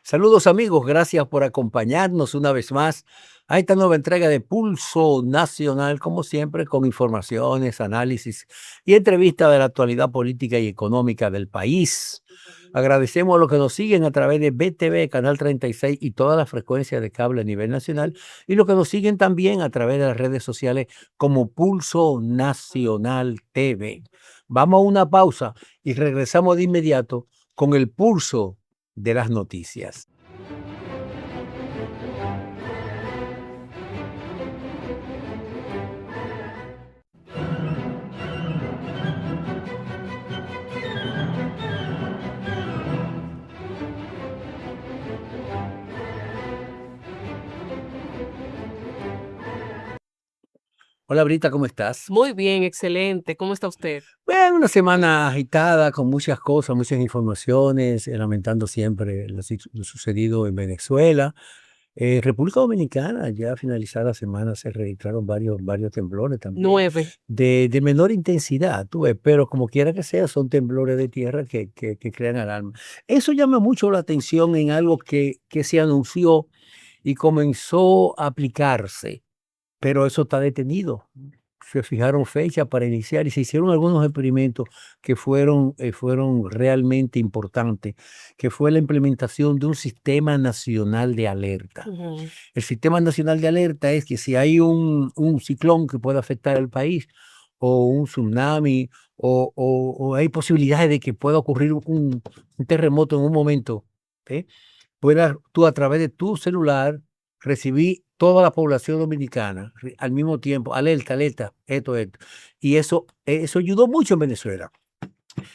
Saludos amigos, gracias por acompañarnos una vez más a esta nueva entrega de Pulso Nacional, como siempre, con informaciones, análisis y entrevistas de la actualidad política y económica del país. Agradecemos a los que nos siguen a través de BTV, Canal 36 y todas las frecuencias de cable a nivel nacional, y los que nos siguen también a través de las redes sociales como Pulso Nacional TV. Vamos a una pausa y regresamos de inmediato con el pulso de las noticias. Hola Brita, ¿cómo estás? Muy bien, excelente. ¿Cómo está usted? Bueno, una semana agitada con muchas cosas, muchas informaciones, lamentando siempre lo sucedido en Venezuela. República Dominicana, ya finalizada la semana, se registraron varios temblores también, 9. de menor intensidad, tú ves, pero como quiera que sea, son temblores de tierra que crean alarma. Eso llama mucho la atención en algo que se anunció y comenzó a aplicarse. Pero eso está detenido. Se fijaron fecha para iniciar y se hicieron algunos experimentos que fueron realmente importantes, que fue la implementación de un sistema nacional de alerta. Ujú. El sistema nacional de alerta es que si hay un ciclón que pueda afectar al país, o un tsunami, o hay posibilidades de que pueda ocurrir un terremoto en un momento, ¿eh? Puedas tú a través de tu celular recibir toda la población dominicana al mismo tiempo, alerta, alerta, esto. Y eso ayudó mucho en Venezuela.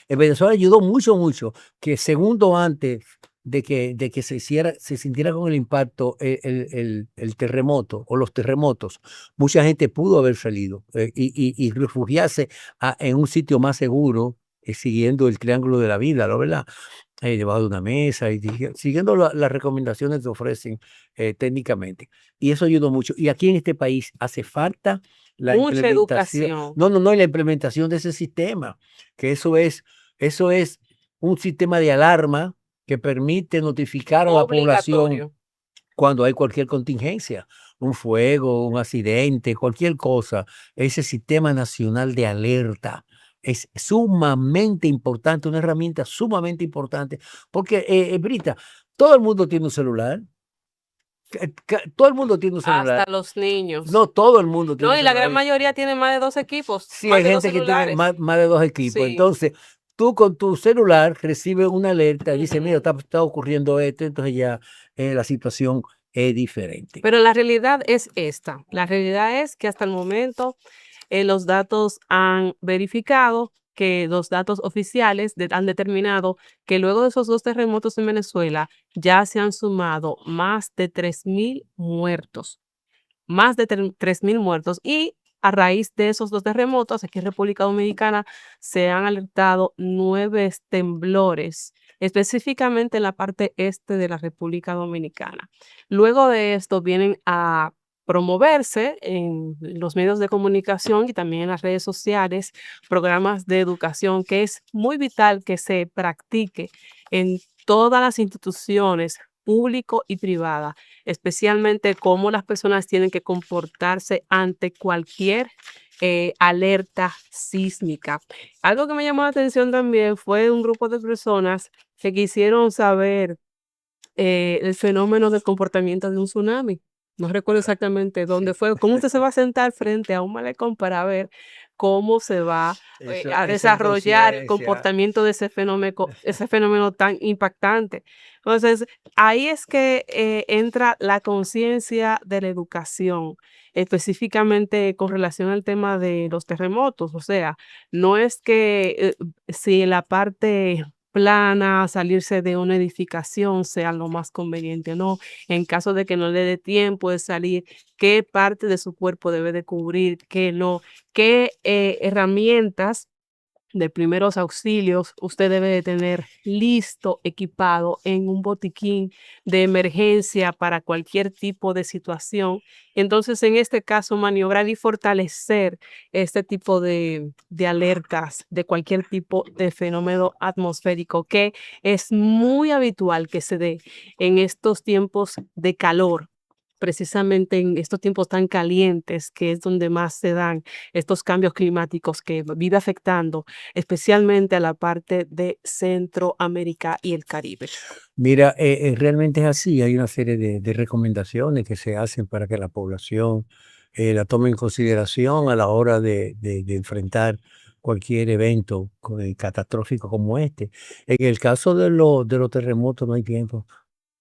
En Venezuela ayudó mucho, mucho, que segundo antes de que se sintiera con el impacto el terremoto o los terremotos, mucha gente pudo haber salido y refugiarse en un sitio más seguro, siguiendo el triángulo de la vida, ¿no? ¿Verdad? Debajo de una mesa y siguiendo las recomendaciones que ofrecen técnicamente. Y eso ayudó mucho. Y aquí en este país hace falta la Mucha implementación, educación no, y la implementación de ese sistema, que eso es un sistema de alarma que permite notificar a la población obligatorio. cuando hay cualquier contingencia, un fuego, un accidente, cualquier cosa. Ese sistema nacional de alerta es sumamente importante, una herramienta sumamente importante, porque, Brita, todo el mundo tiene un celular, todo el mundo tiene un Hasta celular. los niños. No todo el mundo tiene No, un y la celular. gran mayoría tiene más de 2 equipos, Sí, más hay de 2 gente que tiene celulares. más de 2 equipos. Sí. Entonces, tú con tu celular recibes una alerta, dice: "Mira, Ujú. está ocurriendo esto", entonces ya, la situación es diferente. Pero la realidad es esta. La realidad es que hasta el momento, los datos han verificado que los datos oficiales han determinado que luego de esos 2 terremotos en Venezuela ya se han sumado más de 3.000 muertos. Más de 3.000 muertos y a raíz de esos 2 terremotos, aquí en República Dominicana se han alertado 9 temblores, específicamente en la parte este de la República Dominicana. Luego de esto vienen a promoverse en los medios de comunicación y también en las redes sociales programas de educación, que es muy vital que se practique en todas las instituciones público y privada, especialmente cómo las personas tienen que comportarse ante cualquier alerta sísmica. Algo que me llamó la atención también fue un grupo de personas que quisieron saber el fenómeno del comportamiento de un tsunami. No recuerdo exactamente dónde fue. ¿Cómo usted se va a sentar frente a un malecón para ver cómo se va a Esa desarrollar el inconsciencia. comportamiento de ese fenómeno tan impactante? Entonces, ahí es que entra la conciencia de la educación, específicamente con relación al tema de los terremotos. O sea, no es que si en la parte plana, salirse de una edificación sea lo más conveniente, no. En caso de que no le dé tiempo de salir, qué parte de su cuerpo debe de cubrir, qué no, qué herramientas de primeros auxilios, usted debe de tener listo, equipado en un botiquín de emergencia para cualquier tipo de situación. Entonces, en este caso, maniobrar y fortalecer este tipo de alertas de cualquier tipo de fenómeno atmosférico que es muy habitual que se dé en estos tiempos de calor. Precisamente en estos tiempos tan calientes, que es donde más se dan estos cambios climáticos que vive afectando especialmente a la parte de Centroamérica y el Caribe. Mira, realmente es así. Hay una serie de recomendaciones que se hacen para que la población la tome en consideración a la hora de enfrentar cualquier evento catastrófico como este. En el caso de los terremotos no hay tiempo.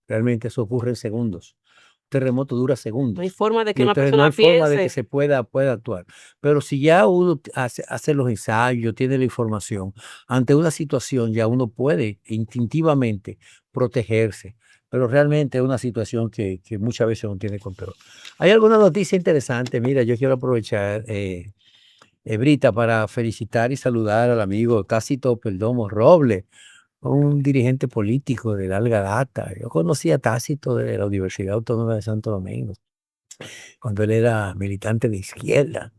Realmente eso ocurre en segundos. Un terremoto dura No hay segundos. forma de que Y una entonces no persona hay forma de que piense. se pueda actuar. Pero si ya uno hace los ensayos, tiene la información, ante una situación ya uno puede instintivamente protegerse. Pero realmente es una situación que muchas veces no tiene control. Hay alguna noticia interesante. Mira, yo quiero aprovechar, Brita, para felicitar y saludar al amigo Tácito Perdomo Robles, un dirigente político de larga data. Yo conocí a Tácito de la Universidad Autónoma de Santo Domingo, cuando él era militante de izquierda.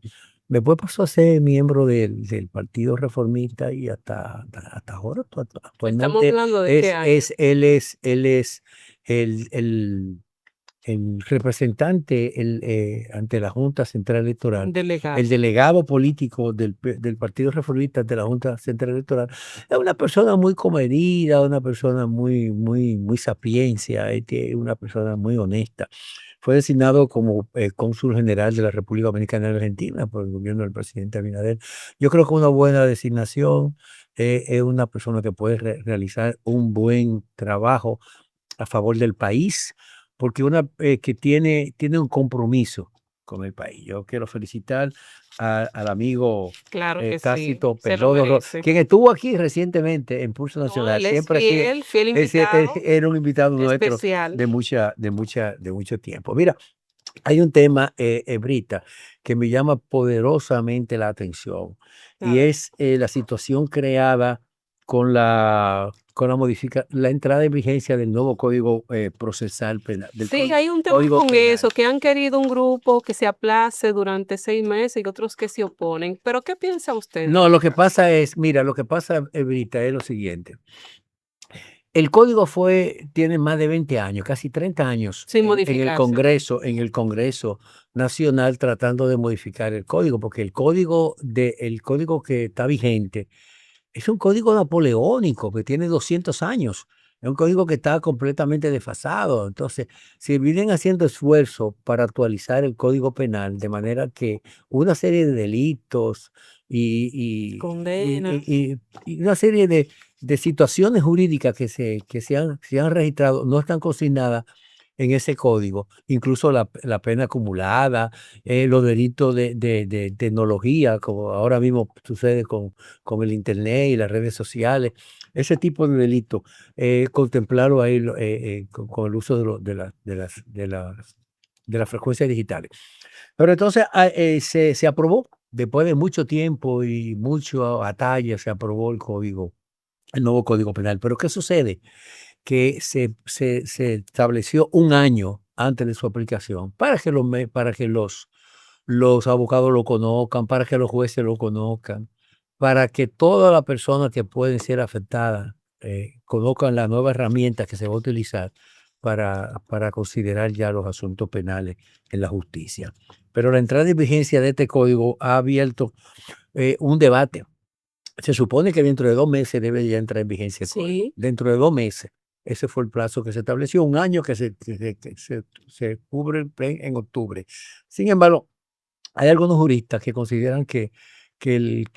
Después pasó a ser miembro del Partido Reformista y hasta ahora, Estamos actualmente hablando de qué año. él es el, el representante ante la Junta Central Electoral, Delegado. el delegado político del Partido Reformista de la Junta Central Electoral. Es una persona muy comedida, una persona muy sapiencia, una persona muy honesta. Fue designado como cónsul general de la República Dominicana en Argentina por el gobierno del presidente Abinader. Yo creo que una buena designación. Es una persona que puede realizar un buen trabajo a favor del país, porque una que tiene un compromiso con el país. Yo quiero felicitar al amigo Claro que sí, Tácito se lo Perdomo, merece. quien estuvo aquí recientemente en Pulso No, Nacional. él es Siempre aquí fiel, fiel invitado, era un invitado nuestro especial. de mucho tiempo. Mira, hay un tema, Brita, que me llama poderosamente la atención, A y ver. es la situación creada con la entrada en vigencia del nuevo Código Procesal Penal, del Sí, hay un tema Código con Penal. eso, que han querido un grupo que se aplace durante 6 meses y otros que se oponen. Pero, ¿qué piensa usted en No, lo este que caso? pasa es, mira, lo que pasa, Brita, es lo siguiente. El código tiene más de 20 años, casi 30 años Sin en modificarse. el Congreso Nacional tratando de modificar el código, porque el código que está vigente es un código napoleónico que tiene 200 años. Es un código que está completamente desfasado. Entonces, si vienen haciendo esfuerzos para actualizar el Código Penal de manera que una serie de delitos y, y- Condena. y- y- y una serie de situaciones jurídicas que se han registrado no están consignadas en ese código, incluso la pena acumulada, los delitos de tecnología, como ahora mismo sucede con el internet y las redes sociales, ese tipo de delitos, contemplarlo ahí con el uso de las frecuencias digitales. Pero entonces se aprobó, después de mucho tiempo y mucho batalla, se aprobó el nuevo Código Penal. Pero ¿qué sucede? Que se estableció un año antes de su aplicación para que los abogados lo conozcan, para que los jueces lo conozcan, para que todas las personas que pueden ser afectadas conozcan la nueva herramienta que se va a utilizar para considerar ya los asuntos penales en la justicia. Pero la entrada en vigencia de este código ha abierto un debate. Se supone que dentro de 2 meses debe ya entrar en vigencia el código. Sí. Dentro de 2 meses. Ese fue el plazo que se estableció, un año que se cubre en octubre. Sin embargo, hay algunos juristas que consideran que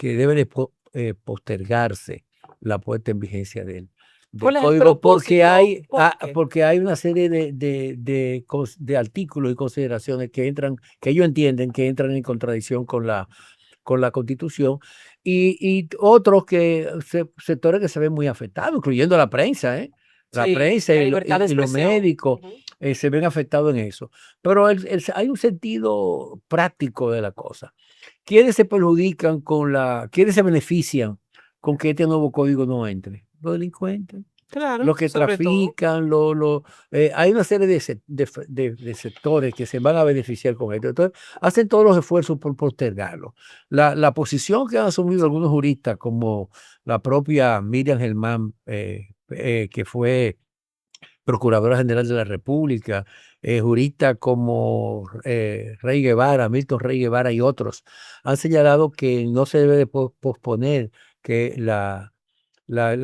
debe de postergarse la puesta en vigencia del ¿Cuál es el código, porque propósito? hay, ¿Por qué? porque hay una serie de artículos y consideraciones que ellos entienden que entran en contradicción con la Constitución, y otros sectores que se ven muy afectados, incluyendo la prensa, ¿eh? La Sí, prensa la y, libertad de los expresión. médicos Ujú. se ven afectados en eso. Pero hay un sentido práctico de la cosa. ¿Quiénes se perjudican quiénes se benefician con que este nuevo código no entre? Los delincuentes, Claro, los que sobre todo. trafican, hay una serie de sectores que se van a beneficiar con esto. Entonces, hacen todos los esfuerzos por postergarlo. La posición que han asumido algunos juristas, como la propia Miriam Germán, que fue Procuradora General de la República, juristas como Rey Guevara, Milton Rey Guevara y otros, han señalado que no se debe de posponer que la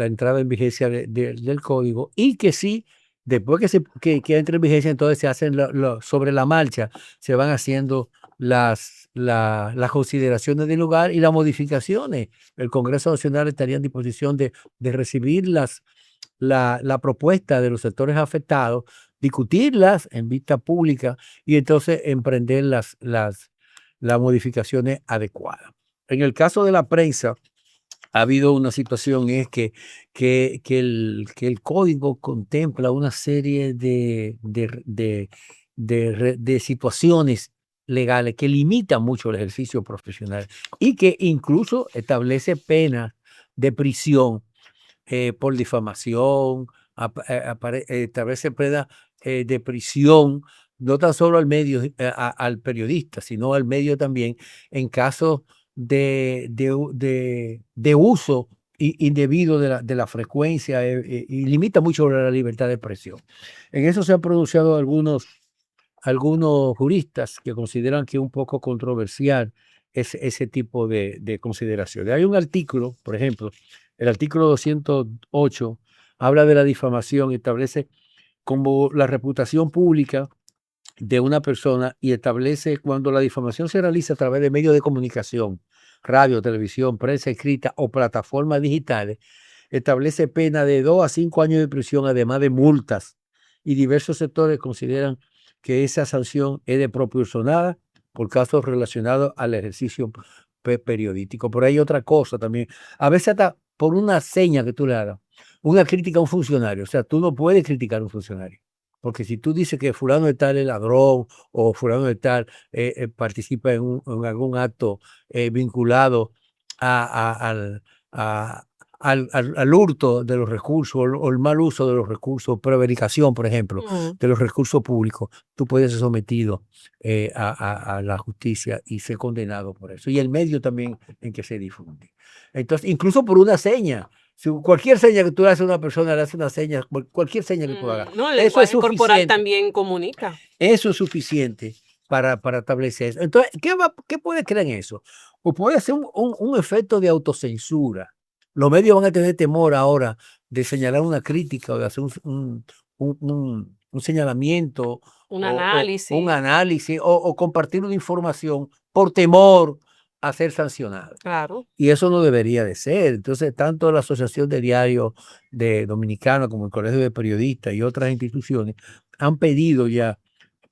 entrada en vigencia del código, y que sí, después que entre en vigencia, entonces se hacen sobre la marcha, se van haciendo las consideraciones del lugar y las modificaciones. El Congreso Nacional estaría en disposición de recibir la propuesta de los sectores afectados, discutirlas en vista pública y entonces emprender las modificaciones adecuadas. En el caso de la prensa, ha habido una situación, es que el código contempla una serie de situaciones legales que limitan mucho el ejercicio profesional y que incluso establece penas de prisión por difamación, establece pena de prisión, no tan solo al medio, al periodista, sino al medio también, en caso de uso indebido de la frecuencia, y limita mucho la libertad de expresión. En eso se han pronunciado algunos juristas que consideran que es un poco controversial ese tipo de consideraciones. Hay un artículo, por ejemplo, el artículo 208 habla de la difamación, establece como la reputación pública de una persona y establece cuando la difamación se realiza a través de medios de comunicación, radio, televisión, prensa escrita o plataformas digitales, establece pena de 2 a 5 años de prisión, además de multas, y diversos sectores consideran que esa sanción es desproporcionada por casos relacionados al ejercicio periodístico. Pero hay otra cosa también, a veces hasta por una seña que tú le hagas, una crítica a un funcionario, o sea, tú no puedes criticar a un funcionario. Porque si tú dices que fulano de tal es ladrón o fulano de tal participa en algún acto vinculado a- a- al, a- al hurto de los recursos o el mal uso de los recursos, prevaricación, por ejemplo, Mm, de los recursos públicos, tú puedes ser sometido a la justicia y ser condenado por eso. Y el medio también en que se difunde. Entonces, incluso por una seña. Si cualquier seña que tú le haces a una persona, le haces una seña, cualquier seña que tú hagas, no, el eso es lenguaje corporal suficiente. también comunica. Eso es suficiente para establecer eso. Entonces, ¿qué puede crear en eso? O puede ser un efecto de autocensura. Los medios van a tener temor ahora de señalar una crítica o de hacer un señalamiento Un o un análisis, análisis o compartir una información por temor a ser sancionado. claro. Y eso no debería de ser. Entonces, tanto la Asociación de Diarios de Dominicana como el Colegio de Periodistas y otras instituciones han pedido ya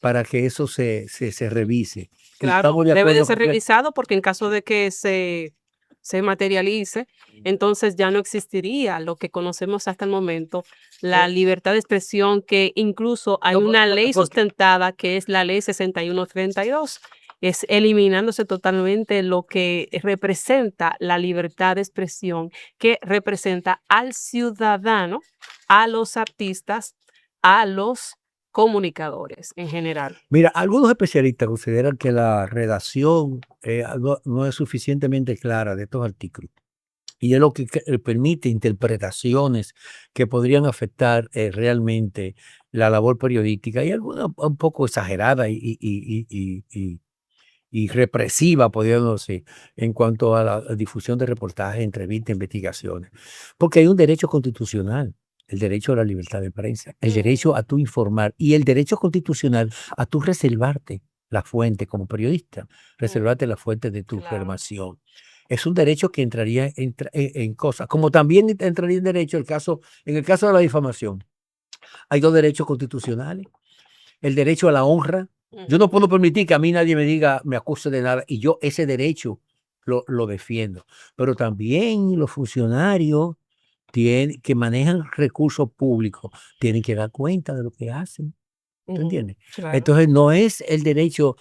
para que eso se revise. Y Claro, estamos de debe de acuerdo ser con que revisado porque en caso de que se materialice, entonces ya no existiría lo que conocemos hasta el momento, la libertad de expresión, que incluso hay no, una ley porque sustentada que es la ley 6132, es eliminándose totalmente lo que representa la libertad de expresión, que representa al ciudadano, a los artistas, a los comunicadores en general. mira, algunos especialistas consideran que la redacción no es suficientemente clara de estos artículos. Y es lo que permite interpretaciones que podrían afectar realmente la labor periodística y alguna un poco exagerada y represiva, podríamos decir, en cuanto a la difusión de reportajes, entrevistas, investigaciones. Porque hay un derecho constitucional, el derecho a la libertad de prensa, el derecho a tú informar y el derecho constitucional a tú reservarte la fuente como periodista, Mm, reservarte la fuente de tu claro. información. Es un derecho que entraría en cosas, como también entraría en derecho en el caso de la difamación. Hay dos derechos constitucionales, el derecho a la honra. Yo no Ujú. puedo permitir que a mí nadie me diga, me acuse de nada, y yo ese derecho lo defiendo. Pero también los funcionarios que manejan recursos públicos tienen que dar cuenta de lo que hacen. ¿Tú Ujú, entiendes? claro. Entonces no es el derecho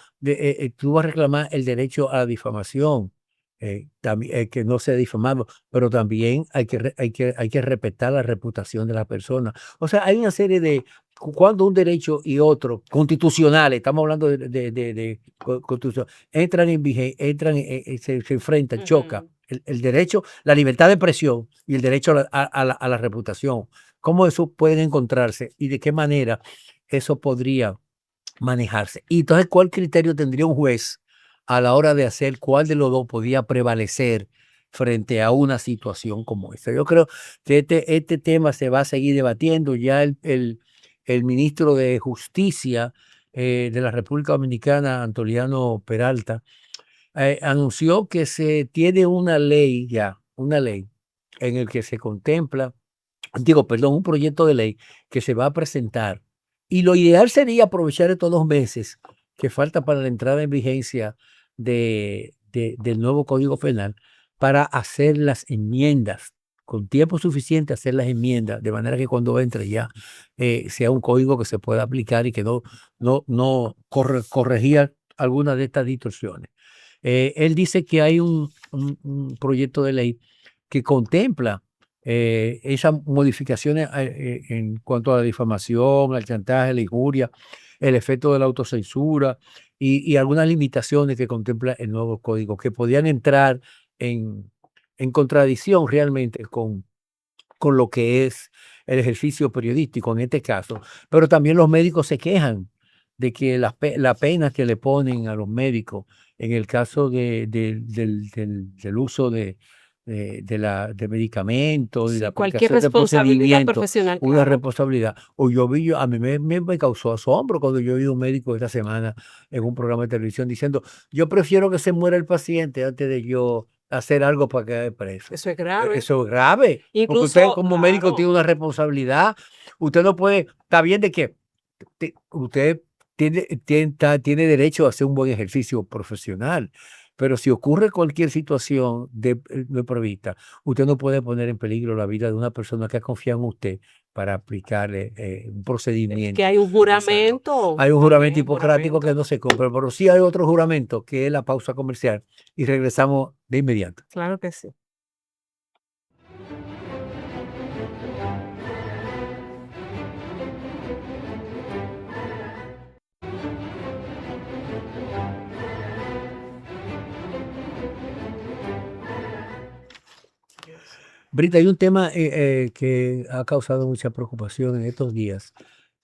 tú vas a reclamar el derecho a la difamación, que no sea difamado, pero también hay que respetar la reputación de la persona. O sea, hay una serie de, cuando un derecho y otro, constitucionales, estamos hablando de constitución, entran se enfrentan, chocan. Ujú. El derecho, la libertad de expresión y el derecho a la reputación. ¿Cómo eso puede encontrarse y de qué manera eso podría manejarse? Y entonces, ¿cuál criterio tendría un juez a la hora de hacer cuál de los dos podía prevalecer frente a una situación como esta? Yo creo que este tema se va a seguir debatiendo. Ya el ministro de Justicia de la República Dominicana, Antoliano Peralta, anunció que se tiene una ley ya, una ley en el que se contempla, digo, perdón, un proyecto de ley que se va a presentar. Y lo ideal sería aprovechar estos 2 meses que falta para la entrada en vigencia del nuevo Código Penal para hacer las enmiendas, con tiempo suficiente hacer las enmiendas, de manera que cuando entre ya sea un código que se pueda aplicar y que no corregir alguna de estas distorsiones. Él dice que hay un proyecto de ley que contempla esas modificaciones en cuanto a la difamación, al chantaje, la injuria, el efecto de la autocensura y algunas limitaciones que contempla el nuevo código, que podían entrar en, en contradicción realmente con lo que es el ejercicio periodístico en este caso. Pero también los médicos se quejan de que la pena que le ponen a los médicos en el caso del uso de medicamentos y la Sí, cualquier aplicación de responsabilidad procedimientos, profesional, una claro. responsabilidad. O a mí me causó asombro cuando yo vi un médico esta semana en un programa de televisión diciendo, yo prefiero que se muera el paciente antes de yo hacer algo para quedar preso. Eso es grave. Eso es grave, porque usted Incluso, como médico claro, tiene una responsabilidad. Usted no puede, está bien de que usted tiene derecho a hacer un buen ejercicio profesional, pero si ocurre cualquier situación no prevista, usted no puede poner en peligro la vida de una persona que ha confiado en usted para aplicarle un es que procedimiento hay un de salud. juramento Hay un juramento también, hipocrático que juramento. no se cumple, pero sí hay otro juramento que es la pausa comercial y regresamos de inmediato. Claro que sí. Brita, hay un tema que ha causado mucha preocupación en estos días.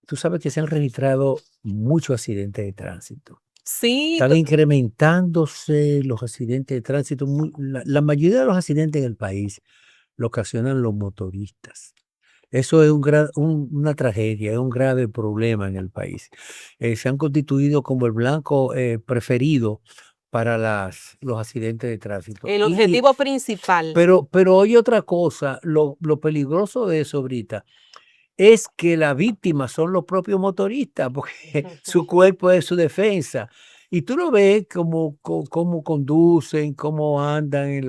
Tú sabes que se han registrado muchos accidentes de tránsito. Sí, Están incrementándose los accidentes de tránsito. La mayoría de los accidentes en el país lo ocasionan los motoristas. Eso es una tragedia, es un grave problema en el país. Se han constituido como el blanco preferido para los accidentes de tránsito. el objetivo principal. Pero hay otra cosa, lo peligroso de eso, Brita, es que las víctimas son los propios motoristas, porque su cuerpo es su defensa. Y tú lo ves cómo conducen, cómo andan en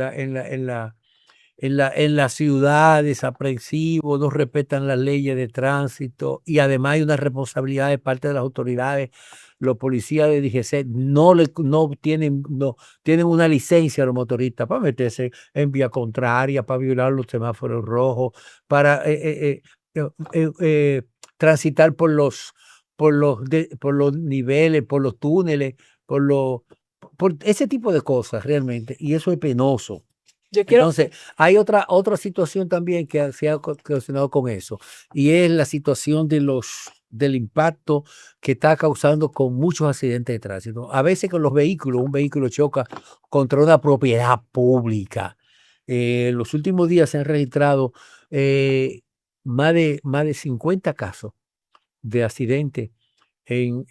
las ciudades, aprensivos, no respetan las leyes de tránsito y además hay una responsabilidad de parte de las autoridades. Los policías de DGC no tienen una licencia a los motoristas para meterse en vía contraria, para violar los semáforos rojos, para transitar por los niveles, por los túneles, por ese tipo de cosas realmente. Y eso es penoso. Yo quiero, Entonces, hay otra situación también que se ha relacionado con eso, y es la situación del impacto que está causando con muchos accidentes de tránsito. A veces con los vehículos, un vehículo choca contra una propiedad pública. En los últimos días se han registrado más de 50 casos de accidentes en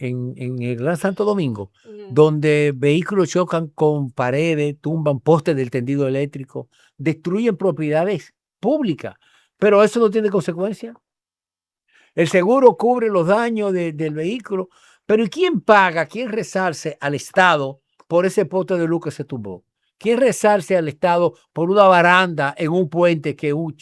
el Gran Santo Domingo, ujú, donde vehículos chocan con paredes, tumban postes del tendido eléctrico, destruyen propiedades públicas, pero eso no tiene consecuencia. El seguro cubre los daños del vehículo, pero ¿y quién paga? ¿Quién resarce al Estado por ese poste de luz que se tumbó? ¿Quién resarce al Estado por una baranda en un puente que un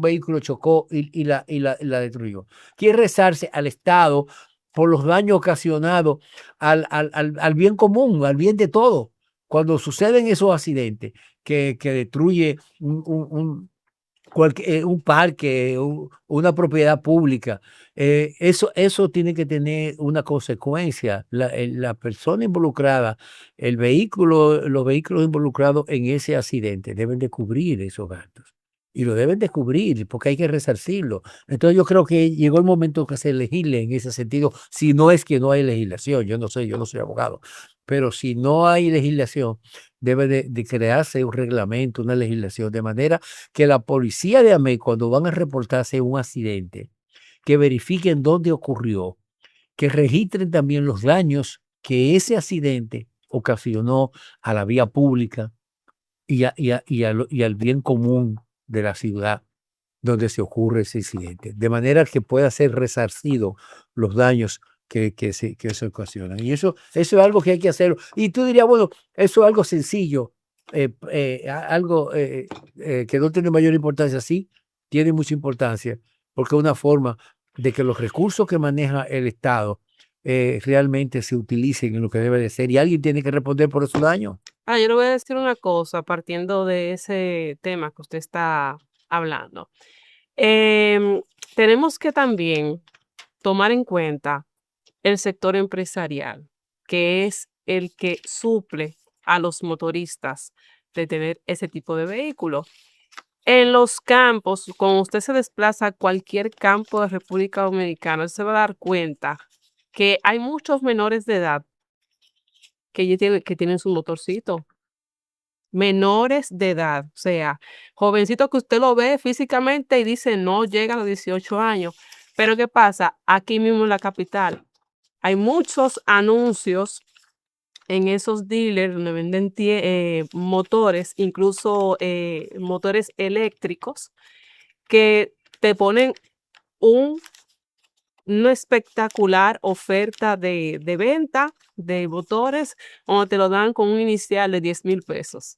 vehículo chocó y la destruyó? ¿Quién resarce al Estado por los daños ocasionados al bien común, al bien de todos? cuando suceden esos accidentes que destruye un parque, una propiedad pública, eso tiene que tener una consecuencia. La persona involucrada, los vehículos involucrados en ese accidente deben de cubrir esos gastos. Y lo deben de cubrir porque hay que resarcirlo. Entonces yo creo que llegó el momento que se legisle en ese sentido, si no es que no hay legislación, yo no sé, yo no soy abogado, pero si no hay legislación, debe de crearse un reglamento, una legislación, de manera que la policía de AMEC, cuando van a reportarse un accidente, que verifiquen dónde ocurrió, que registren también los daños que ese accidente ocasionó a la vía pública y al bien común de la ciudad donde se ocurre ese incidente, de manera que pueda ser resarcido los daños que se ocasionan. Y eso es algo que hay que hacerlo. Y tú dirías, bueno, eso es algo sencillo, algo que no tiene mayor importancia. Sí, tiene mucha importancia, porque es una forma de que los recursos que maneja el Estado realmente se utilicen en lo que debe de ser. Y alguien tiene que responder por esos daños. Yo le voy a decir una cosa partiendo de ese tema que usted está hablando. Em, Tenemos que también tomar en cuenta el sector empresarial, que es el que suple a los motoristas de tener ese tipo de vehículos. En los campos, cuando usted se desplaza a cualquier campo de República Dominicana, se va a dar cuenta que hay muchos menores de edad que tienen su motorcito. Menores de edad, o sea, jovencito que usted lo ve físicamente y dice no llega a los 18 años. Pero ¿qué pasa? Aquí mismo en la capital hay muchos anuncios en esos dealers donde venden motores, incluso motores eléctricos, que te ponen un, una espectacular oferta de venta de motores, donde te lo dan con un inicial de 10,000 pesos.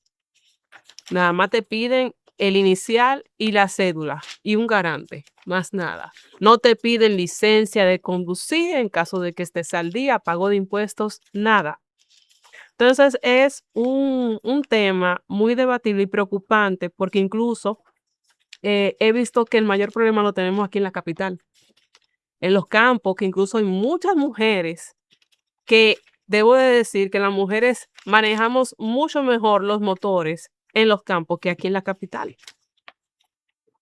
Nada más te piden el inicial y la cédula y un garante, más nada. No te piden licencia de conducir en caso de que estés al día, pago de impuestos, nada. Entonces es un tema muy debatible y preocupante porque incluso he visto que el mayor problema lo tenemos aquí en la capital, en los campos, que incluso hay muchas mujeres que debo de decir que las mujeres manejamos mucho mejor los motores en los campos que aquí en la capital.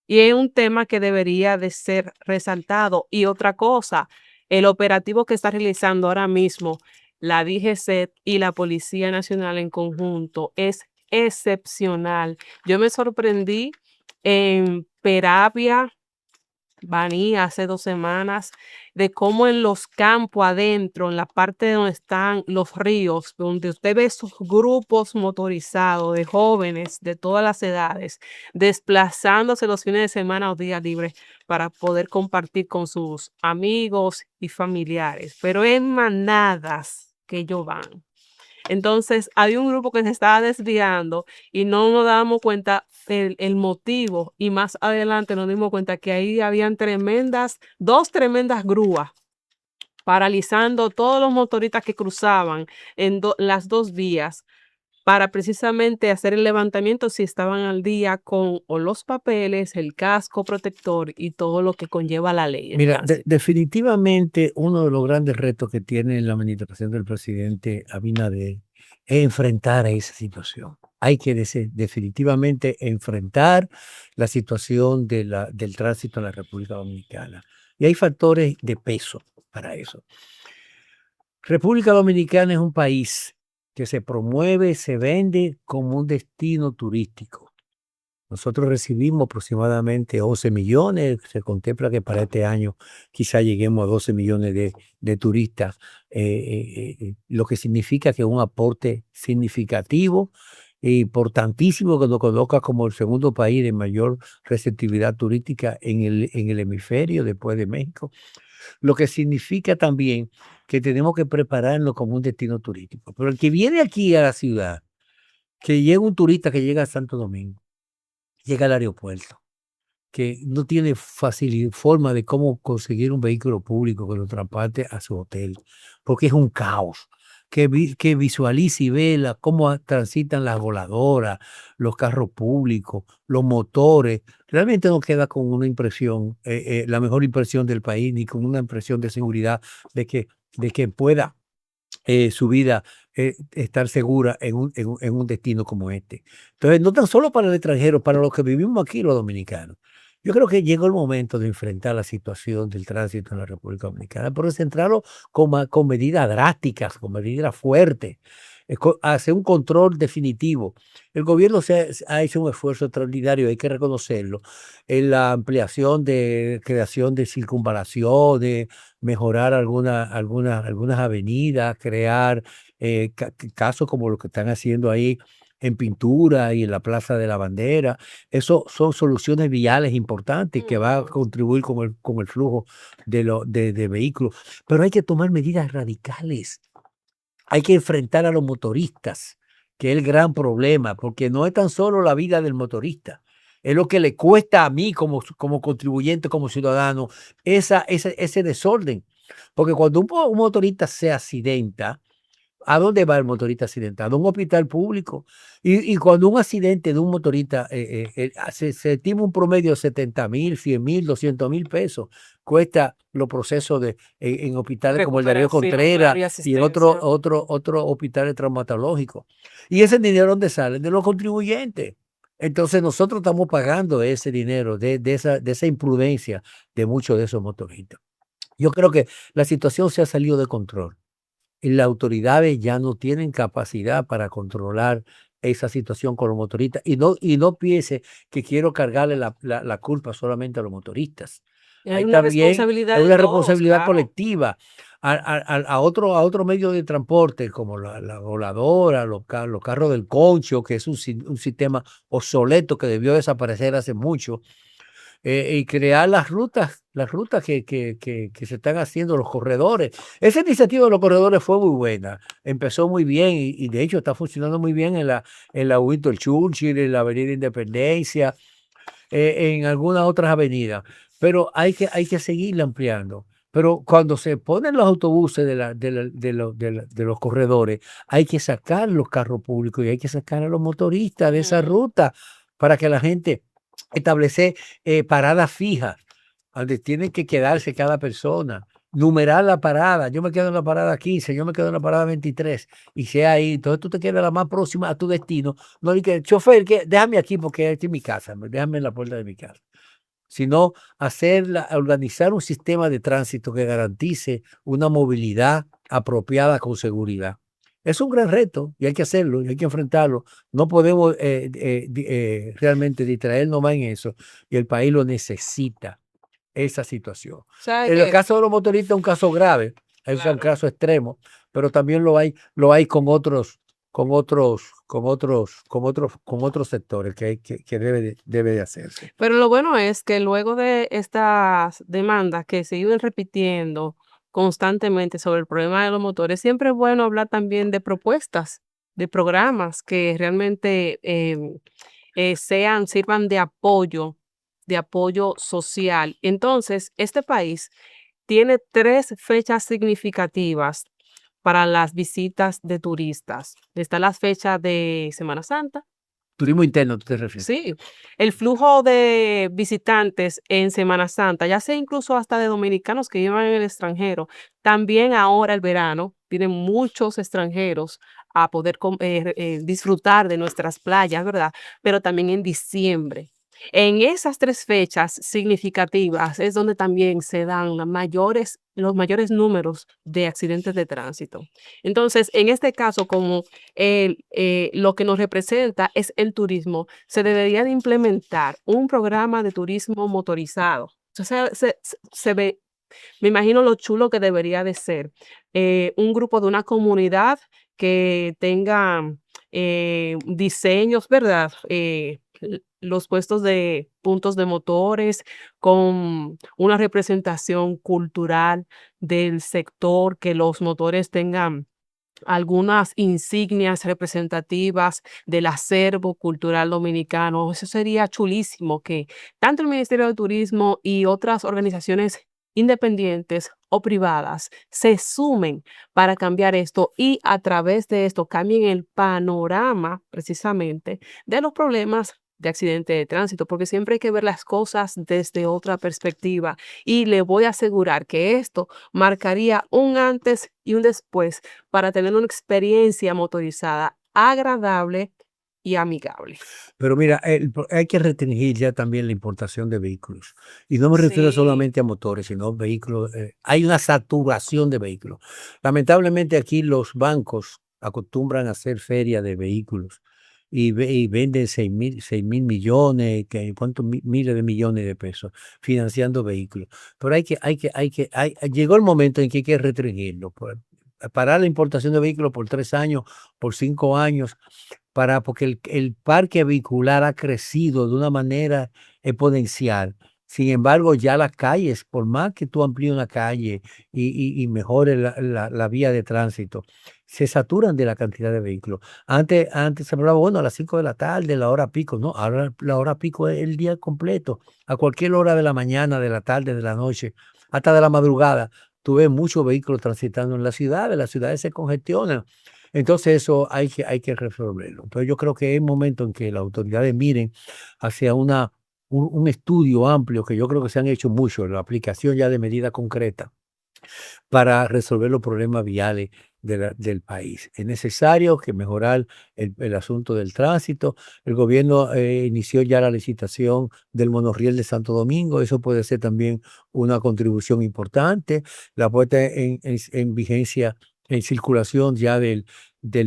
Y es un tema que debería de ser resaltado. Y otra cosa, el operativo que está realizando ahora mismo la DGCET y la Policía Nacional en conjunto es excepcional. Yo me sorprendí en Peravia, Baní, hace 2 semanas, de cómo en los campos adentro, en la parte donde están los ríos, donde usted ve esos grupos motorizados de jóvenes de todas las edades, desplazándose los fines de semana o días libres para poder compartir con sus amigos y familiares, pero en manadas que ellos van. Entonces, había un grupo que se estaba desviando y no nos dábamos cuenta el motivo, y más adelante nos dimos cuenta que ahí habían dos tremendas grúas paralizando todos los motoristas que cruzaban en las dos vías para precisamente hacer el levantamiento si estaban al día con o los papeles, el casco protector y todo lo que conlleva la ley de Mira, tránsito. definitivamente uno de los grandes retos que tiene la administración del presidente Abinader es enfrentar a esa situación. Hay que definitivamente enfrentar la situación del tránsito en la República Dominicana. Y hay factores de peso para eso. República Dominicana es un país que se promueve, se vende como un destino turístico. Nosotros recibimos aproximadamente 11 millones, se contempla que para este año quizá lleguemos a 12 millones de turistas, lo que significa que es un aporte significativo y importantísimo, que nos coloca como el segundo país de mayor receptividad turística en el hemisferio después de México, lo que significa también que tenemos que prepararnos como un destino turístico. Pero el que viene aquí a la ciudad, que llega un turista que llega a Santo Domingo, llega al aeropuerto, que no tiene forma de cómo conseguir un vehículo público que lo transporte a su hotel, porque es un caos. que visualice y ve cómo transitan las voladoras, los carros públicos, los motores, realmente no queda con una impresión, la mejor impresión del país, ni con una impresión de seguridad de que pueda su vida estar segura en un destino como este. Entonces, no tan solo para el extranjero, para los que vivimos aquí, los dominicanos. Yo creo que llegó el momento de enfrentar la situación del tránsito en la República Dominicana, pero centrarlo con medidas drásticas, con medidas fuertes, hacer un control definitivo. El gobierno ha hecho un esfuerzo extraordinario, hay que reconocerlo, en la ampliación de creación de circunvalaciones, mejorar algunas avenidas, crear casos como lo que están haciendo ahí en Pintura y en la Plaza de la Bandera. Eso son soluciones viales importantes que va a Ujú. contribuir con el flujo de vehículos. Pero hay que tomar medidas radicales. Hay que enfrentar a los motoristas, que es el gran problema, porque no es tan solo la vida del motorista, es lo que le cuesta a mí como contribuyente, como ciudadano, ese desorden. Porque cuando un motorista se accidenta, ¿a dónde va el motorista accidentado? A un hospital público. Y cuando un accidente de un motorista, se estima un promedio de 70,000, 100,000, 200,000 pesos, cuesta los procesos en hospitales como el de Ariel Recuperación, Contreras claro, y y en asistencia. otros hospitales traumatológicos. ¿Y ese dinero dónde sale? De los contribuyentes. Entonces nosotros estamos pagando ese dinero de esa imprudencia de muchos de esos motoristas. Yo creo que la situación se ha salido de control y las autoridades ya no tienen capacidad para controlar esa situación con los motoristas. Y no piense que quiero cargarle la culpa solamente a los motoristas. Es Hay una también responsabilidad es de una todos, responsabilidad claro. colectiva a otro medio de transporte, como la voladora, los carros del concho, que es un sistema obsoleto que debió desaparecer hace mucho, y crear las rutas que se están haciendo, los corredores. Esa iniciativa de los corredores fue muy buena, empezó muy bien y de hecho está funcionando muy bien en la Winston Churchill, en la Avenida Independencia, en algunas otras avenidas, pero hay que seguirla ampliando. Pero cuando se ponen los autobuses de los corredores, hay que sacar los carros públicos y hay que sacar a los motoristas de esa Ujú. ruta para que la gente establecer paradas fijas, donde tienen que quedarse cada persona. Numerar la parada. Yo me quedo en la parada 15, yo me quedo en la parada 23 y sea ahí. Entonces tú te quedas la más próxima a tu destino. No di que, chofer, déjame aquí porque esta es mi casa, déjame en la puerta de mi casa. Sino organizar un sistema de tránsito que garantice una movilidad apropiada con seguridad. Es un gran reto y hay que hacerlo y hay que enfrentarlo. No podemos realmente distraernos más en eso y el país lo necesita, esa situación. ¿Sabe En el qué? caso de los motoristas es un caso grave, es un Claro. caso extremo, pero también lo hay con otros sectores que debe de hacerse. Pero lo bueno es que luego de estas demandas que se iban repitiendo constantemente sobre el problema de los motores, siempre es bueno hablar también de propuestas, de programas que realmente sirvan de apoyo social. Entonces, este país tiene 3 fechas significativas para las visitas de turistas. Está la fecha de Semana Santa. Turismo interno, ¿tú te refieres? Sí, el flujo de visitantes en Semana Santa, ya sea incluso hasta de dominicanos que vivan en el extranjero, también ahora el verano, vienen muchos extranjeros a poder disfrutar de nuestras playas, ¿verdad? Pero también en diciembre. En esas 3 fechas significativas es donde también se dan los mayores números de accidentes de tránsito. Entonces, en este caso, como lo que nos representa es el turismo, se debería de implementar un programa de turismo motorizado. O sea, se ve, me imagino lo chulo que debería de ser. Un grupo de una comunidad que tenga diseños, ¿verdad? Los puestos de puntos de motores con una representación cultural del sector, que los motores tengan algunas insignias representativas del acervo cultural dominicano. Eso sería chulísimo que tanto el Ministerio de Turismo y otras organizaciones independientes o privadas se sumen para cambiar esto y a través de esto cambien el panorama precisamente de los problemas de accidente de tránsito, porque siempre hay que ver las cosas desde otra perspectiva y le voy a asegurar que esto marcaría un antes y un después para tener una experiencia motorizada agradable y amigable. Pero mira, hay que restringir ya también la importación de vehículos. Y no me refiero Sí, solamente a motores, sino vehículos. Hay una saturación de vehículos. Lamentablemente aquí los bancos acostumbran a hacer feria de vehículos y venden 6.000 millones, ¿cuántos miles de millones de pesos financiando vehículos? Pero llegó el momento en que hay que restringirlo. Parar la importación de vehículos por 3 años, por 5 años, porque el parque vehicular ha crecido de una manera exponencial. Sin embargo, ya las calles, por más que tú amplíes una calle y mejores la vía de tránsito, se saturan de la cantidad de vehículos. Antes se hablaba, bueno, a las 5 de la tarde, la hora pico, no, ahora la hora pico es el día completo, a cualquier hora de la mañana, de la tarde, de la noche, hasta de la madrugada. Tú ves muchos vehículos transitando en las ciudades se congestionan. Entonces eso hay que resolverlo. Entonces yo creo que es momento en que las autoridades miren hacia un estudio amplio, que yo creo que se han hecho mucho, la aplicación ya de medidas concretas para resolver los problemas viales del país. Es necesario que mejorar el asunto del tránsito. El gobierno inició ya la licitación del monorriel de Santo Domingo. Eso puede ser también una contribución importante. La puesta en vigencia, en circulación ya del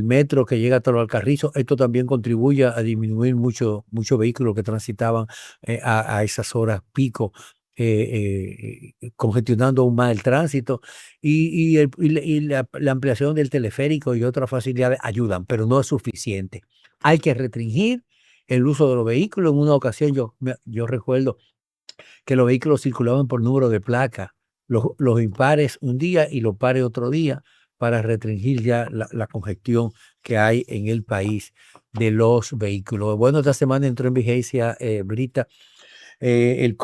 metro que llega hasta los Alcarrizos. Esto también contribuye a disminuir muchos vehículos que transitaban a esas horas pico, congestionando aún más el tránsito y la ampliación del teleférico y otras facilidades ayudan, pero no es suficiente. Hay que restringir el uso de los vehículos. En una ocasión yo recuerdo que los vehículos circulaban por número de placa, los impares un día y los pares otro día, para restringir ya la congestión que hay en el país de los vehículos. Bueno, esta semana entró en vigencia, Brita, el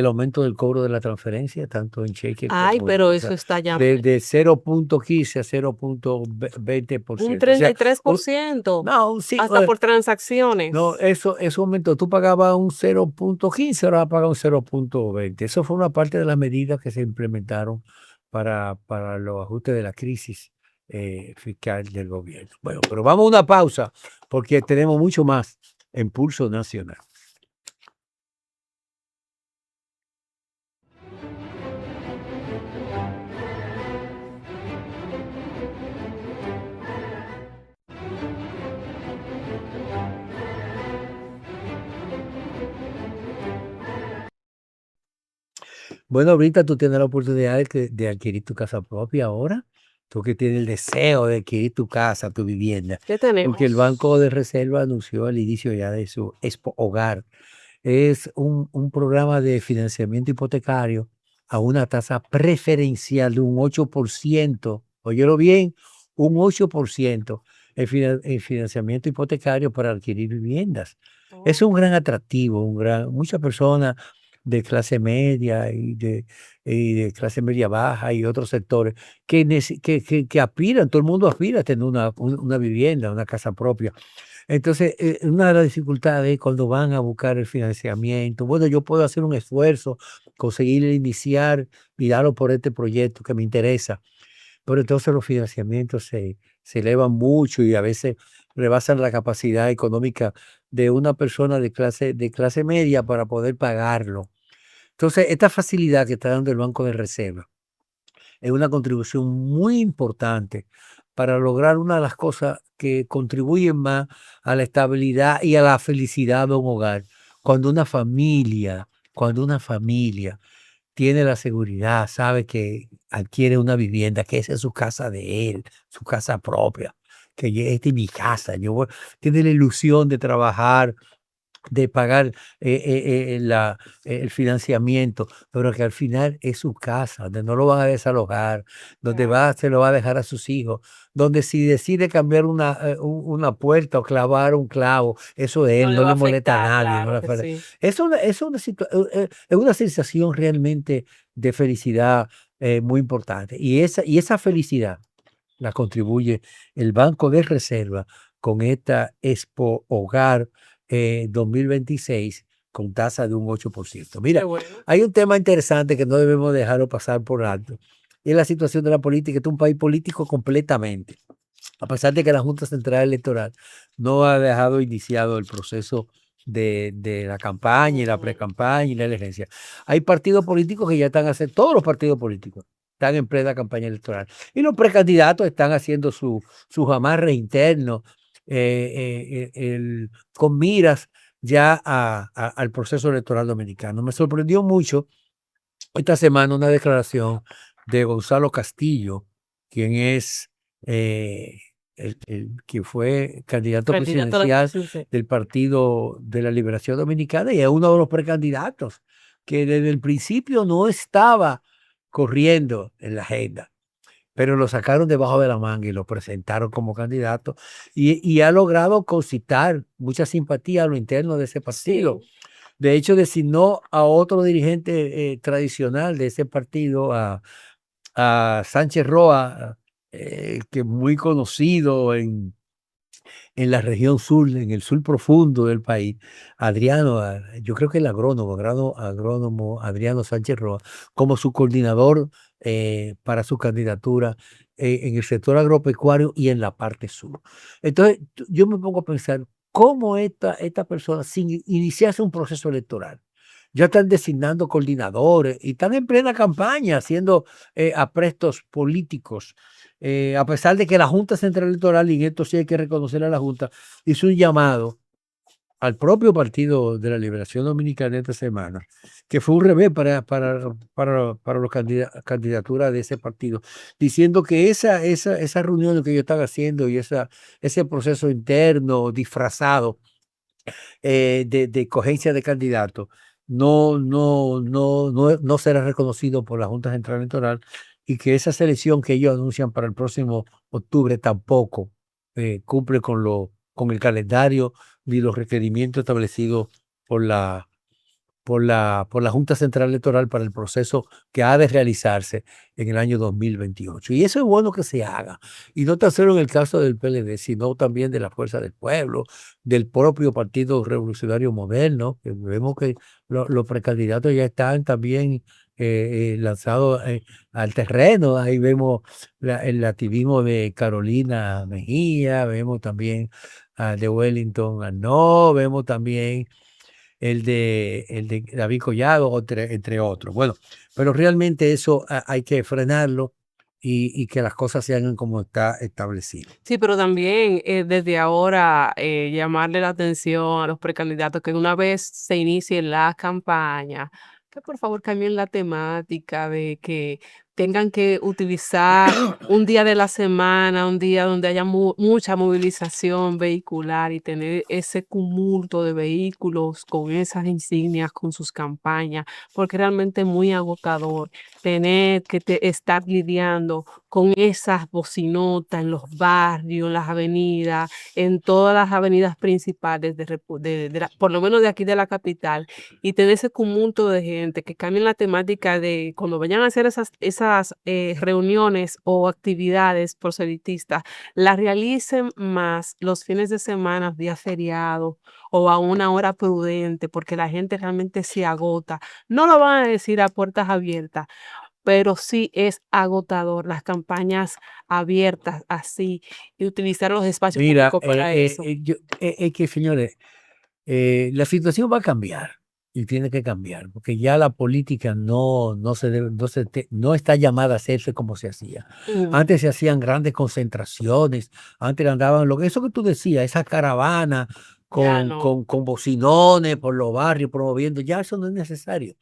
aumento del cobro de la transferencia, tanto en cheque ay, como, pero o eso sea, está ya de 0.15 a un 0.20%. O treinta sea, y tres por un ciento no, sí, hasta por no, transacciones. eso aumentó. Tú pagabas un 0.15, ahora vas a pagar un 0.20. Eso fue una parte de las medidas que se implementaron para los ajustes de la crisis fiscal del gobierno. Bueno, pero vamos a una pausa porque tenemos mucho más en Pulso Nacional. Bueno, ahorita tú tienes la oportunidad de adquirir tu casa propia ahora. Tú que tienes el deseo de adquirir tu casa, tu vivienda, ¿Qué porque el tenemos? Banco de Reserva anunció al inicio ya de su Expo Hogar. Es un programa de financiamiento hipotecario a una tasa preferencial de un 8%. Óyelo bien, un 8% en financiamiento hipotecario para adquirir viviendas. Es un gran atractivo, muchas personas de clase media y de clase media baja y otros sectores que aspiran, todo el mundo aspira a tener una vivienda, una casa propia. Entonces, una de las dificultades es cuando van a buscar el financiamiento. Bueno, yo puedo hacer un esfuerzo, conseguir iniciar, mirarlo por este proyecto que me interesa, pero entonces los financiamientos se elevan mucho y a veces rebasan la capacidad económica de una persona de clase media para poder pagarlo. Entonces, esta facilidad que está dando el Banco de Reserva es una contribución muy importante para lograr una de las cosas que contribuyen más a la estabilidad y a la felicidad de un hogar. Cuando una familia tiene la seguridad, sabe que adquiere una vivienda, que esa es su casa de él, su casa propia, que esta es mi casa, tiene la ilusión de trabajar, de pagar el financiamiento, pero que al final es su casa, donde no lo van a desalojar, donde Claro, se lo va a dejar a sus hijos, donde si decide cambiar una puerta o clavar un clavo, eso de no él, le no va a le molesta a afectar, nadie. No claro le que afecta. sí. Es una sensación realmente de felicidad, muy importante. Y esa felicidad la contribuye el Banco de Reserva con esta Expo Hogar 2026 con tasa de un 8%. Qué Mira, bueno. hay un tema interesante que no debemos dejarlo pasar por alto. Y es la situación de la política. Este es un país político completamente. A pesar de que la Junta Central Electoral no ha dejado iniciado el proceso de la campaña y la Ujú. pre-campaña y la elegencia. Hay partidos políticos que ya están haciendo, todos los partidos políticos están en plena campaña electoral. Y los precandidatos están haciendo sus amarres internos con miras ya al proceso electoral dominicano. Me sorprendió mucho esta semana una declaración de Gonzalo Castillo, quien es que fue candidato Candidato a la presidencial presidencia. del Partido de la Liberación Dominicana y es uno de los precandidatos que desde el principio no estaba corriendo en la agenda, pero lo sacaron debajo de la manga y lo presentaron como candidato y ha logrado concitar mucha simpatía a lo interno de ese partido. Sí. De hecho, designó a otro dirigente tradicional de ese partido, a Sánchez Roa, que es muy conocido en la región sur, en el sur profundo del país, Adriano, yo creo que el agrónomo Adriano Sánchez Roa, como su coordinador para su candidatura en el sector agropecuario y en la parte sur. Entonces, yo me pongo a pensar, ¿cómo esta persona, sin iniciarse un proceso electoral, ya están designando coordinadores y están en plena campaña haciendo aprestos políticos? A pesar de que la Junta Central Electoral, y en esto sí hay que reconocer a la Junta, hizo un llamado al propio Partido de la Liberación Dominicana esta semana, que fue un revés para las candidaturas de ese partido, diciendo que esa reunión que ellos están haciendo y ese proceso interno disfrazado de cogencia de candidatos no será reconocido por la Junta Central Electoral y que esa selección que ellos anuncian para el próximo octubre tampoco cumple con el calendario ni los requerimientos establecidos por la Junta Central Electoral para el proceso que ha de realizarse en el año 2028. Y eso es bueno que se haga. Y no tan solo en el caso del PLD, sino también de la Fuerza del Pueblo, del propio Partido Revolucionario Moderno, que vemos que los precandidatos ya están también lanzados al terreno. Ahí vemos el activismo de Carolina Mejía, vemos también de Wellington Arnaud, vemos también el de David Collado, entre otros. Bueno, pero realmente eso hay que frenarlo y que las cosas se hagan como está establecido. Sí, pero también desde ahora llamarle la atención a los precandidatos que una vez se inicie la campaña, que por favor cambien la temática de que tengan que utilizar un día de la semana, un día donde haya mucha movilización vehicular y tener ese cúmulo de vehículos con esas insignias, con sus campañas, porque realmente es muy agotador tener que estar lidiando con esas bocinotas en los barrios, en las avenidas, en todas las avenidas principales por lo menos de aquí de la capital, y tener ese cúmulo de gente que cambien la temática de cuando vayan a hacer esas reuniones o actividades proselitistas, las realicen más los fines de semana, días feriados o a una hora prudente, porque la gente realmente se agota. No lo van a decir a puertas abiertas, pero sí es agotador las campañas abiertas así y utilizar los espacios Mira, públicos para eso. es que señores, la situación va a cambiar y tiene que cambiar, porque ya la política no está llamada a hacerse como se hacía. Mm, Antes se hacían grandes concentraciones, antes andaban, eso que tú decías, esa caravana ya con, no. con, con bocinones por los barrios promoviendo, ya eso no es necesario.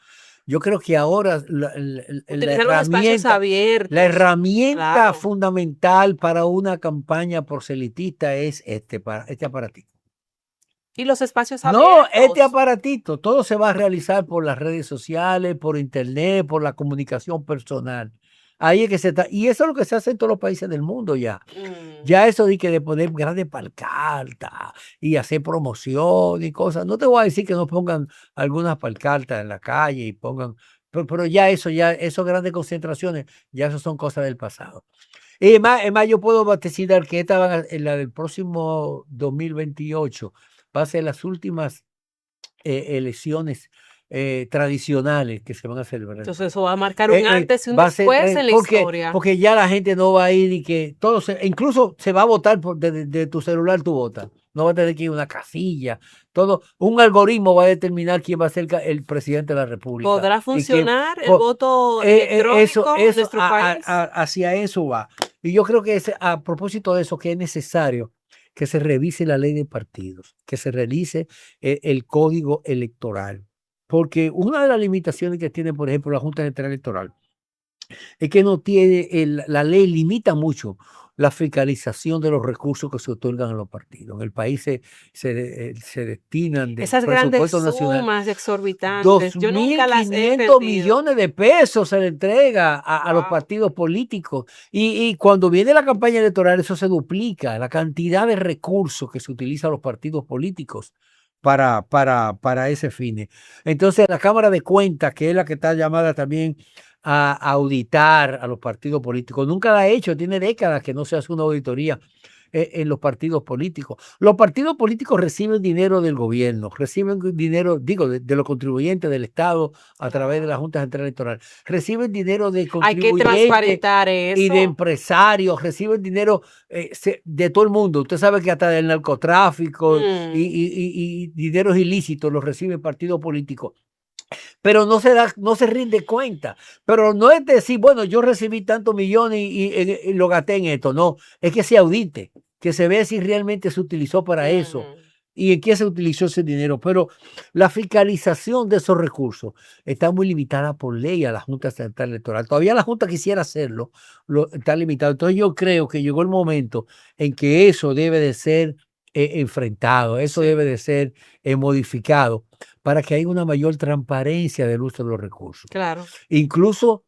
Yo creo que ahora la Utilizar los espacios herramienta, la abiertos, herramienta claro. fundamental para una campaña proselitista es este aparatito. Y los espacios No, este abiertos. aparatito, todo se va a realizar por las redes sociales, por internet, por la comunicación personal. Ahí es que se está, y eso es lo que se hace en todos los países del mundo ya. Mm. Ya eso de poner grandes pancartas y hacer promoción y cosas. No te voy a decir que no pongan algunas pancartas en la calle y pongan pero ya, esas grandes concentraciones, ya eso son cosas del pasado. Es más, yo puedo vaticinar que en la del próximo 2028 va a ser las últimas elecciones tradicionales que se van a celebrar en el Entonces país. eso va a marcar un antes y un Va a ser, después en la historia. porque ya la gente no va a ir y que incluso se va a votar de tu celular, tú votas. No va a tener que ir a una casilla. Todo, un algoritmo va a determinar quién va a ser el presidente de la República. ¿Podrá Y que funcionar el voto electrónico en nuestro país? hacia eso va. Y yo creo que a propósito de eso, que es necesario que se revise la ley de partidos, que se revise el código electoral. Porque una de las limitaciones que tiene, por ejemplo, la Junta Central Electoral es que no tiene, la ley limita mucho la fiscalización de los recursos que se otorgan a los partidos. En el país se destinan de Esas grandes presupuesto nacional sumas exorbitantes, yo nunca las he 2.500 entendido. millones de pesos se le entrega a los Wow. partidos políticos. Y cuando viene la campaña electoral, eso se duplica, la cantidad de recursos que se utiliza a los partidos políticos para ese fin. Entonces, la Cámara de Cuentas, que es la que está llamada también a auditar a los partidos políticos, nunca la ha hecho, tiene décadas que no se hace una auditoría en los partidos políticos. Los partidos políticos reciben dinero del gobierno, reciben dinero, digo, de los contribuyentes del Estado a través de la Junta Central Electoral, reciben dinero de Hay que contribuyentes transparentar y de eso. empresarios, reciben dinero de todo el mundo. Usted sabe que hasta del narcotráfico Mm, y dineros ilícitos los recibe el partido político. Pero no se rinde cuenta. Pero no es decir, bueno, yo recibí tantos millones y lo gasté en esto. No, es que se audite, que se vea si realmente se utilizó para eso mm. y en qué se utilizó ese dinero. Pero la fiscalización de esos recursos está muy limitada por ley a la Junta Central Electoral. Todavía la Junta quisiera hacerlo, está limitado. Entonces yo creo que llegó el momento en que eso debe de ser enfrentado, eso Sí, debe de ser modificado para que haya una mayor transparencia del uso de los recursos. claro. Incluso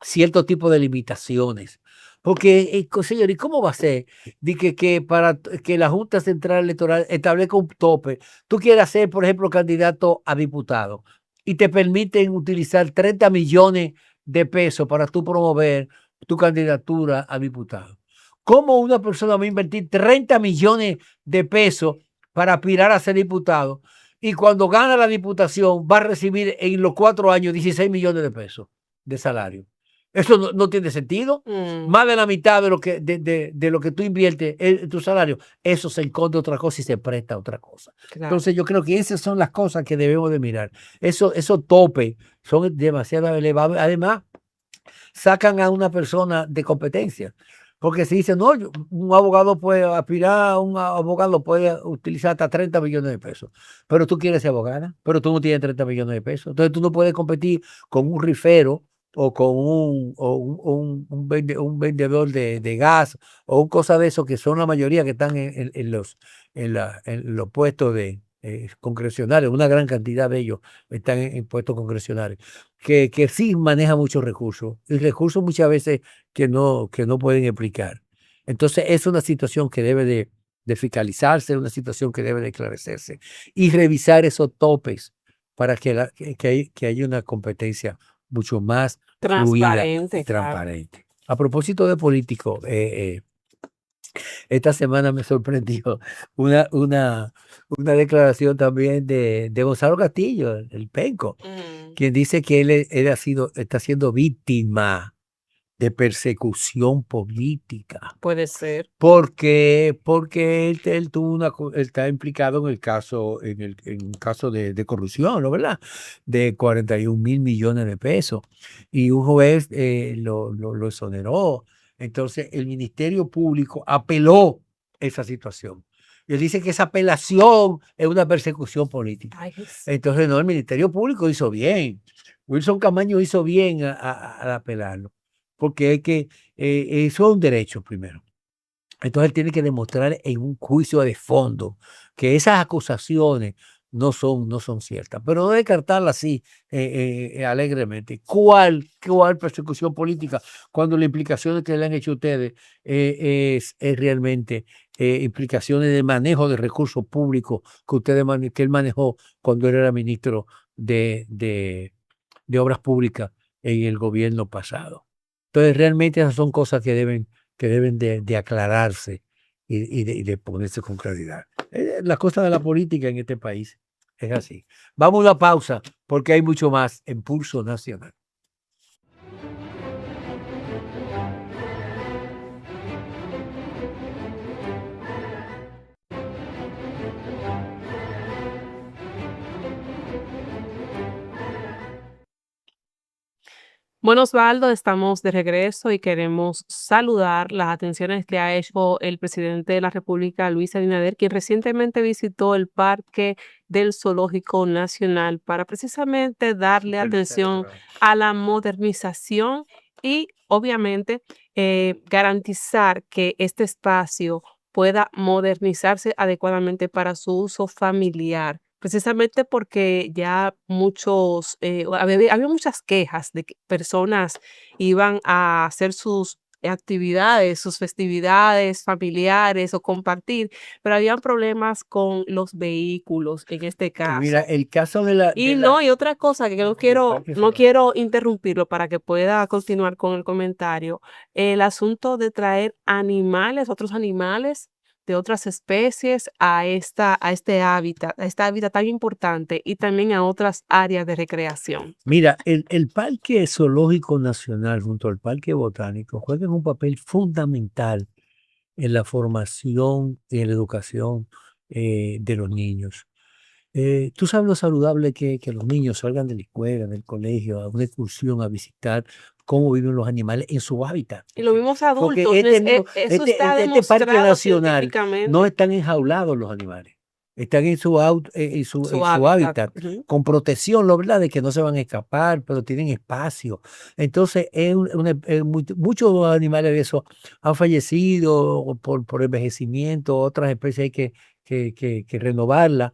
cierto tipo de limitaciones. Porque, señor, ¿y cómo va a ser de que para que la Junta Central Electoral establezca un tope? Tú quieres ser, por ejemplo, candidato a diputado y te permiten utilizar 30 millones de pesos para tú promover tu candidatura a diputado. ¿Cómo una persona va a invertir 30 millones de pesos para aspirar a ser diputado y cuando gana la diputación va a recibir en los 4 años 16 millones de pesos de salario? Eso no tiene sentido. Mm, Más de la mitad de lo que tú inviertes en tu salario, eso se esconde otra cosa y se presta a otra cosa. claro. Entonces yo creo que esas son las cosas que debemos de mirar. Esos topes son demasiado elevados. Además, sacan a una persona de competencia. Porque si dice, no, un abogado puede aspirar, un abogado puede utilizar hasta 30 millones de pesos. Pero tú quieres ser abogada, pero tú no tienes 30 millones de pesos. Entonces tú no puedes competir con un rifero o con un vendedor de gas o un cosa de eso que son la mayoría que están en los puestos congresionales. Una gran cantidad de ellos están en puestos congresionales que sí maneja muchos recursos y recursos muchas veces que no pueden explicar. Entonces es una situación que debe de fiscalizarse, una situación que debe de esclarecerse y revisar esos topes para que haya una competencia mucho más fluida y Transparente, claro. transparente. A propósito de políticos, esta semana me sorprendió una declaración también de Gonzalo Castillo, el penco, Mm, quien dice que él está siendo víctima de persecución política. puede ser. Porque él tuvo él está implicado en un caso de corrupción, ¿no? ¿Verdad? De 41 mil millones de pesos. Y un juez lo exoneró. Entonces, el Ministerio Público apeló esa situación. Y él dice que esa apelación es una persecución política. Ay, Jesús. Entonces, no, el Ministerio Público hizo bien. Wilson Camaño hizo bien al apelarlo. Porque es que eso es un derecho primero. Entonces él tiene que demostrar en un juicio de fondo que esas acusaciones no son ciertas, pero no descartarlas así alegremente. ¿Cuál persecución política cuando las implicaciones que le han hecho ustedes es realmente implicaciones de manejo de recursos públicos que él manejó cuando él era ministro de de obras públicas en el gobierno pasado. Entonces, realmente esas son cosas que deben de aclararse y de ponerse con claridad. La cosa de la política en este país es así. Vamos a una pausa porque hay mucho más en Pulso Nacional. Bueno, Osvaldo, estamos de regreso y queremos saludar las atenciones que ha hecho el presidente de la República, Luis Abinader, quien recientemente visitó el Parque del Zoológico Nacional para precisamente darle atención a la modernización y, obviamente, garantizar que este espacio pueda modernizarse adecuadamente para su uso familiar. Precisamente porque ya había muchas quejas de que personas iban a hacer sus actividades, sus festividades familiares o compartir, pero habían problemas con los vehículos en este Mira, caso. el caso Y no, y otra cosa que del Parque no Zoológico. quiero interrumpirlo para que pueda continuar con el comentario. El asunto de traer animales, otros animales de otras especies a este hábitat, a esta hábitat tan importante y también a otras áreas de recreación. Mira, el Parque Zoológico Nacional junto al Parque Botánico juegan un papel fundamental en la formación y en la educación de los niños. Tú sabes lo saludable que los niños salgan de la escuela, del colegio, a una excursión a visitar cómo viven los animales en su hábitat. Y los mismos Porque adultos, eso está este parque demostrado nacional no científicamente, están enjaulados los animales. Están en su, su en su hábitat. hábitat, Ujú. con protección, la verdad, de que no se van a escapar, pero tienen espacio. Entonces, muchos animales de esos han fallecido por envejecimiento, otras especies hay que renovarlas.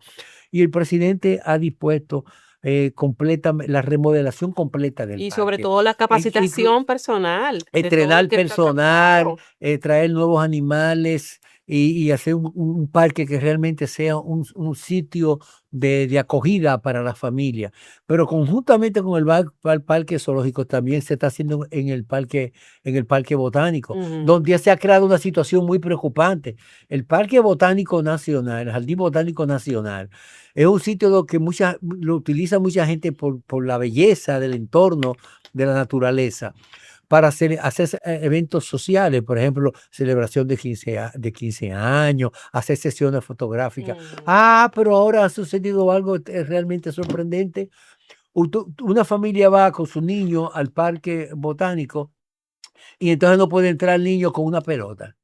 Y el presidente ha dispuesto la remodelación completa del Y sobre parque. todo la Inclu- capacitación personal de todo Entrenar el que está personal, trabajando. traer nuevos animales y hacer un parque que realmente sea un sitio de acogida para la familia. Pero conjuntamente con el parque zoológico también se está haciendo en el parque botánico, Ujú. donde ya se ha creado una situación muy preocupante. El Parque Botánico Nacional, el Jardín Botánico Nacional, es un sitio lo utiliza mucha gente por la belleza del entorno, de la naturaleza para hacer eventos sociales, por ejemplo, celebración de 15 años, hacer sesiones fotográficas. Mm. Pero ahora ha sucedido algo realmente sorprendente. Una familia va con su niño al parque botánico y entonces no puede entrar el niño con una pelota.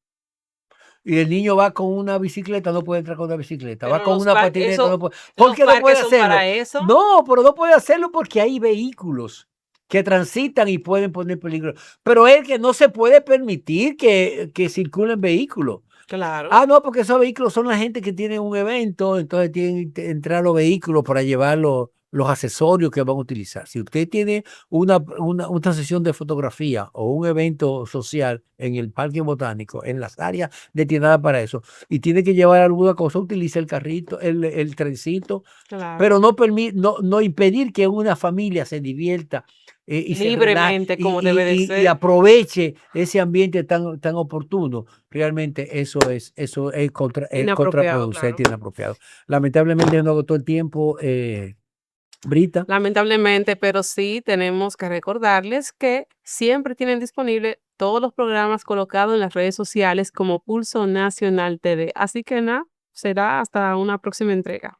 Y el niño va con una bicicleta, no puede entrar con una bicicleta. Va Pero con una patineta, no puede. ¿Por los qué no puede parques son hacerlo? para eso. No, pero no puede hacerlo porque hay vehículos que transitan y pueden poner peligro. Pero es que no se puede permitir que circulen vehículos. Claro. No, porque esos vehículos son la gente que tiene un evento, entonces tienen que entrar los vehículos para llevar los accesorios que van a utilizar. Si usted tiene una sesión de fotografía o un evento social en el parque botánico, en las áreas destinadas para eso, y tiene que llevar alguna cosa, utilice el carrito, el trencito, Claro. pero no impedir que una familia se divierta y se relaje Libremente, como debe de y ser. aproveche ese ambiente tan oportuno. Realmente eso es Inapropiado, contraproducente y claro. inapropiado. Lamentablemente no agotó el tiempo, Brita. Lamentablemente, pero sí tenemos que recordarles que siempre tienen disponible todos los programas colocados en las redes sociales como Pulso Nacional TV. Así que nada, será hasta una próxima entrega.